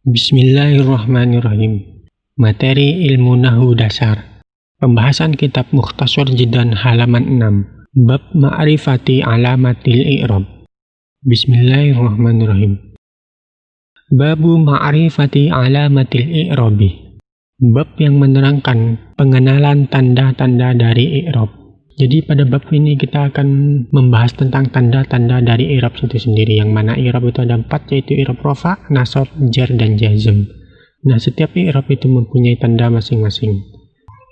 Bismillahirrahmanirrahim. Materi ilmu Nahwu dasar. Pembahasan Kitab Mukhtashor Jiddan halaman 6. Bab ma'rifati alamatil i'rob. Bismillahirrahmanirrahim. Babu ma'rifati alamatil i'robi. Bab yang menerangkan pengenalan tanda-tanda dari i'rob. Jadi pada bab ini kita akan membahas tentang tanda-tanda dari i'rob itu sendiri, yang mana i'rob itu ada 4, yaitu i'rob rofa, nasab, jar, dan jazm. Nah, setiap i'rob itu mempunyai tanda masing-masing.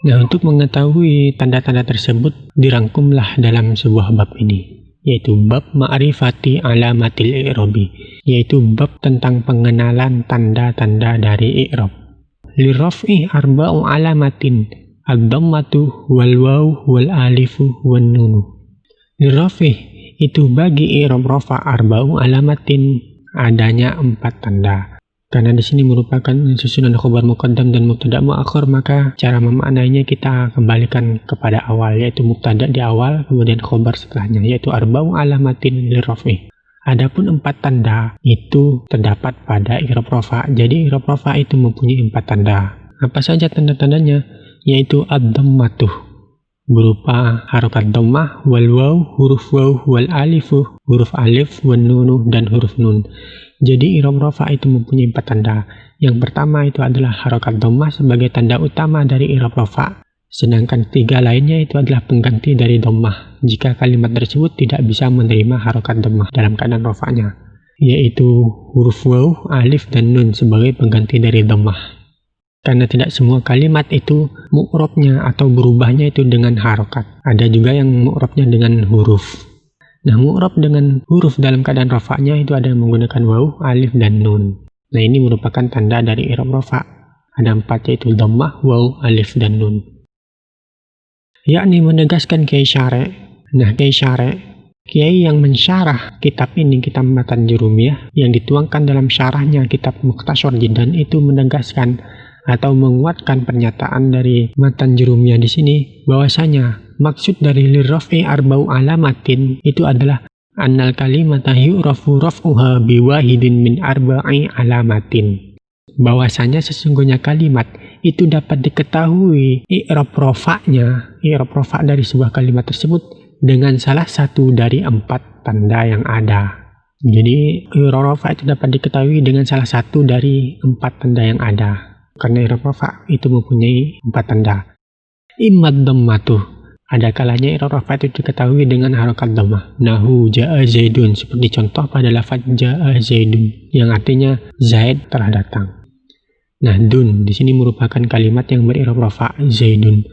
Nah, untuk mengetahui tanda-tanda tersebut dirangkumlah dalam sebuah bab ini, yaitu bab ma'rifati alamatil i'robi, yaitu bab tentang pengenalan tanda-tanda dari i'rob. Lirraf'i arba'u alamatin, ad-dhammatu wal waw wal alifu wan nunu. Lirraf'i itu bagi i'rob rofa arba'u alamatin, adanya 4 tanda. Karena di sini merupakan susunan khobar muqaddam dan mubtada muakhir, maka cara memaknainya kita kembalikan kepada awal, yaitu mubtada di awal kemudian khobar setelahnya, yaitu arba'u alamatin lirraf'i. Adapun 4 tanda itu terdapat pada i'rob rofa. Jadi i'rob rofa itu mempunyai 4 tanda. Apa saja tanda-tandanya? Yaitu ad-dhammatuh berupa harokat dhammah, wal waw huruf waw, wal alifu huruf alif, wan nunu dan huruf nun. Jadi i'rob rofa itu mempunyai 4 tanda. Yang pertama itu adalah harokat dhammah sebagai tanda utama dari i'rob rofa, sedangkan 3 lainnya itu adalah pengganti dari dhammah jika kalimat tersebut tidak bisa menerima harokat dhammah dalam keadaan rofanya, yaitu huruf waw, alif, dan nun sebagai pengganti dari dhammah. Karena tidak semua kalimat itu mu'robnya atau berubahnya itu dengan harokat. Ada juga yang mu'robnya dengan huruf. Nah, mu'rob dengan huruf dalam keadaan rofa'nya itu ada yang menggunakan waw, alif, dan nun. Nah, ini merupakan tanda dari i'rob rofa. Ada 4, yaitu dhammah, waw, alif, dan nun. Yakni menegaskan kiai syari'. Nah, kiai syari', kiai yang mensyarah kitab ini, kitab Matan Jurumiah, yang dituangkan dalam syarahnya Kitab Mukhtashor Jiddan, itu menegaskan atau menguatkan pernyataan dari Matan Jurumiah di sini, bahwasanya maksud dari lirraf'i arba'u alamatin itu adalah annal kalimata yu'rafu raf'uha biwahidin min arba'i alamatin. Bahwasanya sesungguhnya kalimat itu dapat diketahui i'rob rofa'nya, i'rob rofa' dari sebuah kalimat tersebut dengan salah satu dari 4 tanda yang ada. Jadi i'rob rofa' itu dapat diketahui dengan salah satu dari 4 tanda yang ada. Karena i'rob rofa' itu mempunyai 4 tanda. Imad dhammatuh, ada kalanya i'rob rofa' itu diketahui dengan harokat dhammah. Nahwu ja'a zaidun, seperti contoh pada lafaz ja'a zaidun, yang artinya Zaid telah datang. Nah, dun di sini merupakan kalimat yang beri'rob rofa' zaidun.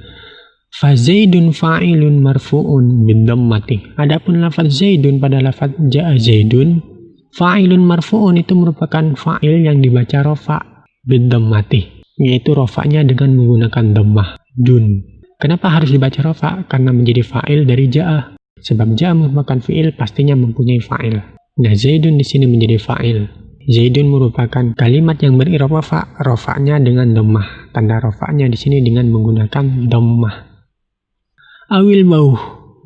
Fa zaidun fa'ilun marfu'un bidhammati. Adapun lafaz zaidun pada lafaz ja'a zaidun, fa'ilun marfu'un itu merupakan fa'il yang dibaca rofa' bidhammati, yaitu rofa'nya dengan menggunakan dhammah, dun. Kenapa harus dibaca rofa'? Karena menjadi fa'il dari ja'a. Sebab ja'a merupakan fi'il, pastinya mempunyai fa'il. Nah, zaidun di sini menjadi fa'il. Zaidun merupakan kalimat yang beri'rob rofa', rofa'nya dengan dhammah. Tanda rofa'nya di sini dengan menggunakan dhammah. Awil waw.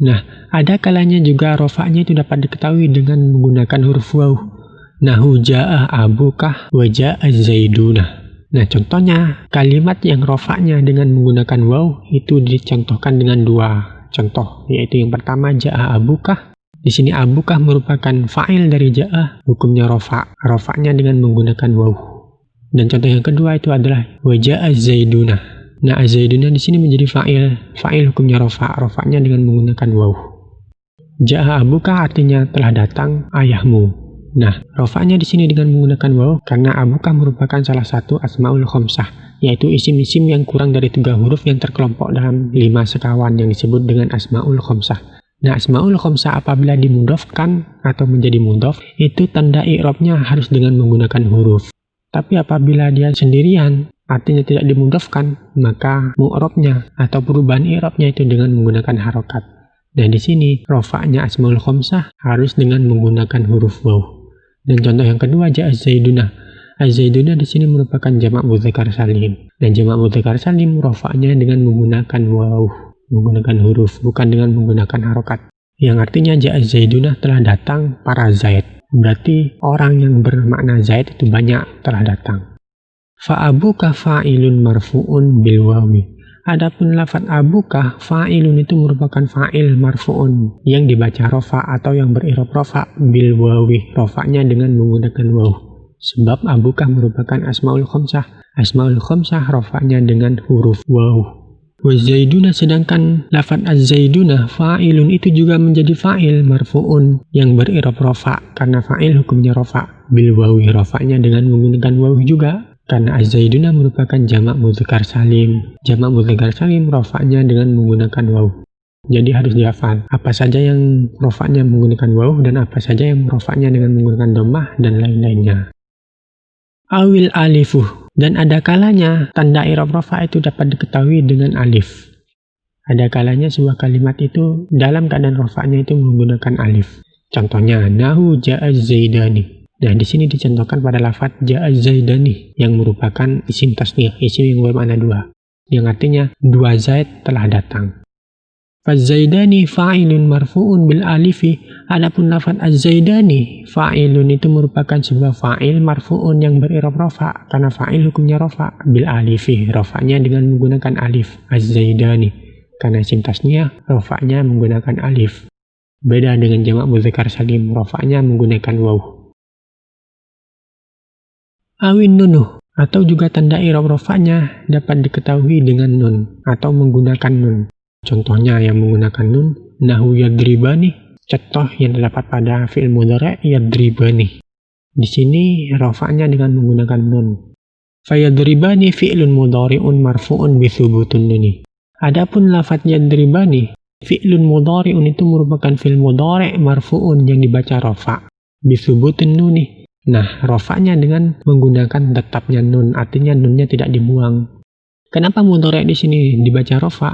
Nah, ada kalanya juga rofa'nya itu dapat diketahui dengan menggunakan huruf waw. Nahwu ja'a abukah wa ja'a zaidunah. Nah, contohnya kalimat yang rofa'nya dengan menggunakan waw itu dicontohkan dengan 2 contoh, yaitu yang pertama ja'a abukah. Di sini abukah merupakan fa'il dari ja'a, hukumnya rofa', rofa'nya dengan menggunakan waw. Dan contoh yang kedua itu adalah wa ja'a zaidunah. Nah, zaidunah di sini menjadi fa'il hukumnya rofa', rofa'nya dengan menggunakan waw. Ja'a abukah artinya telah datang ayahmu. Nah, rofa'nya di sini dengan menggunakan waw karena abukah merupakan salah satu asmaul khamsah, yaitu isim-isim yang kurang dari 3 huruf yang terkelompok dalam 5 sekawan yang disebut dengan asmaul khamsah. Nah, asmaul khamsah apabila dimudhofkan atau menjadi mudhof, itu tanda i'robnya harus dengan menggunakan huruf. Tapi apabila dia sendirian, artinya tidak dimudhofkan, maka mu'robnya atau perubahan i'robnya itu dengan menggunakan harokat. Nah, di sini rofa'nya asmaul khamsah harus dengan menggunakan huruf waw. Dan contoh yang kedua ja'a zaidunah. Az-zaidunah di sini merupakan jamak mudzakkar salim. Dan jamak mudzakkar salim rofa'nya dengan menggunakan waw, menggunakan huruf, bukan dengan menggunakan harokat. Yang artinya ja'a zaidunah, telah datang para Zaid. Berarti orang yang bermakna Zaid itu banyak telah datang. Fa'abuka fa'ilun marfu'un bil wawi. Adapun lafaz abuka, fa'ilun itu merupakan fa'il marfu'un yang dibaca rofa atau yang berirob rofa bil wawi, rofanya dengan menggunakan waw. Sebab abuka merupakan asmaul khamsah. Asmaul khamsah rofanya dengan huruf waw. Wa zaiduna, sedangkan lafaz az-zaiduna fa'ilun itu juga menjadi fa'il marfu'un yang berirob rofa karena fa'il hukumnya rofa bil wawi, rofanya dengan menggunakan waw juga. Karena az-zaiduna merupakan jamak mudzakkar salim. Jamak mudzakkar salim rofanya dengan menggunakan waw. Jadi harus dihafal apa saja yang rofanya menggunakan waw dan apa saja yang rofanya dengan menggunakan dhammah dan lain-lainnya. Awil alifuh, dan ada kalanya tanda i'rab rofa itu dapat diketahui dengan alif. Ada kalanya sebuah kalimat itu dalam keadaan rofanya itu menggunakan alif. Contohnya nahwu ja'a zaidani. Nah, di sini dicontohkan pada lafaz ja'a zaidani yang merupakan isim tasniyah, isim yang bermakna dua, yang artinya dua zaid telah datang. Faz-zaidani fa'ilun marfu'un bil alifi. Adapun lafaz az-zaidani fa'ilun itu merupakan sebuah fa'il marfu'un yang berirob rofa karena fa'il hukumnya rofa bil alifi, rofanya dengan menggunakan alif. Az-zaidani karena isim tasniyah rofanya menggunakan alif. Beda dengan jamak mudzakkar salim, rofanya menggunakan waw. Awin nunuh, atau juga tanda i'rab rofanya dapat diketahui dengan nun atau menggunakan nun. Contohnya yang menggunakan nun, nahwu yadribani, contoh yang terdapat pada fi'il mudhari' yadribani. Di sini rofanya dengan menggunakan nun. Fayadribani fi'lun mudhari'un marfu'un bi thubutun nuni. Adapun lafaz yadribani, fi'lun mudhari'un itu merupakan fi'il mudhari' marfu'un yang dibaca rofa bi thubutun nuni. Nah, rofanya dengan menggunakan tetapnya nun, artinya nunnya tidak dibuang. Kenapa mudhari' di sini dibaca rofa?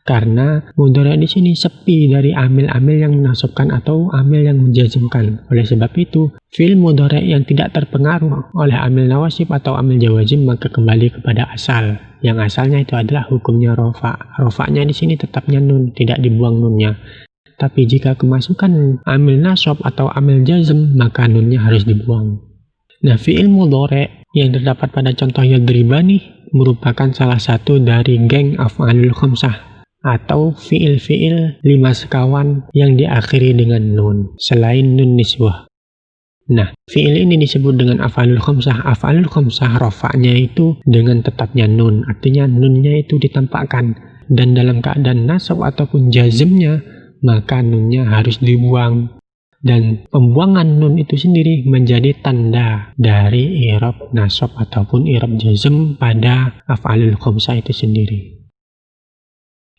Karena mudhari' di sini sepi dari amil-amil yang menasabkan atau amil yang menjazmkan. Oleh sebab itu, fi'il mudhari' yang tidak terpengaruh oleh amil nawasib atau amil jawazim maka kembali kepada asal. Yang asalnya itu adalah hukumnya rofa. Rofanya di sini tetapnya nun, tidak dibuang nunnya. Tapi jika kemasukan amil nasab atau amil jazm, maka nunnya harus dibuang. Nah, fi'il mudhari' yang terdapat pada contoh yadribani merupakan salah satu dari geng af'alul khamsah atau fi'il-fi'il 5 sekawan yang diakhiri dengan nun selain nun niswah. Nah, fi'il ini disebut dengan af'alul khamsah. Af'alul khamsah rofa'nya itu dengan tetapnya nun, artinya nunnya itu ditampakkan, dan dalam keadaan nasab ataupun jazmnya maka nunnya harus dibuang. Dan pembuangan nun itu sendiri menjadi tanda dari i'rab nasab ataupun i'rab jazm pada af'alul khamsah itu sendiri.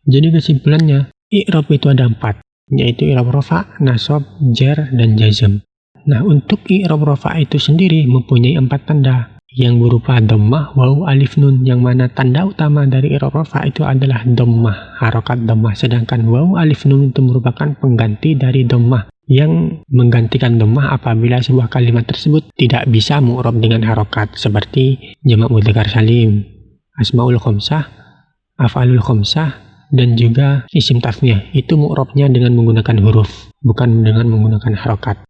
Jadi kesimpulannya, i'rab itu ada 4, yaitu i'rab rofa, nasab, jar, dan jazm. Nah, untuk i'rab rofa itu sendiri mempunyai 4 tanda yang berupa dhammah, waw, alif, nun, yang mana tanda utama dari i'rab rofa itu adalah dhammah, harokat dhammah, sedangkan waw, alif, nun itu merupakan pengganti dari dhammah yang menggantikan dhammah apabila sebuah kalimat tersebut tidak bisa mu'rab dengan harokat seperti jamak mudzakkar salim, asmaul khamsah, af'alul khamsah, dan juga isim tasniyah. Itu mu'rabnya dengan menggunakan huruf, bukan dengan menggunakan harokat.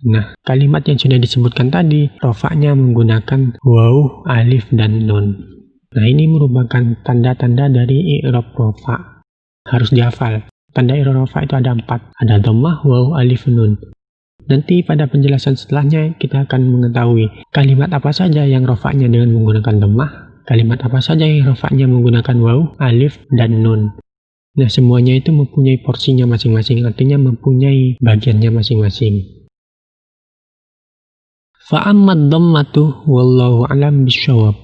Nah, kalimat yang sudah disebutkan tadi, rofa'nya menggunakan waw, alif, dan nun. Nah, ini merupakan tanda-tanda dari i'rab rofa. Harus dihafal. Tanda i'rab rofa itu ada 4. Ada dhammah, waw, alif, nun. Nanti pada penjelasan setelahnya kita akan mengetahui kalimat apa saja yang rofa'nya dengan menggunakan dhammah, kalimat apa saja yang rofa'nya menggunakan waw, alif, dan nun. Nah, semuanya itu mempunyai porsinya masing-masing, artinya mempunyai bagiannya masing-masing. Fa'ammad dhammatu wallahu a'lam bishawab.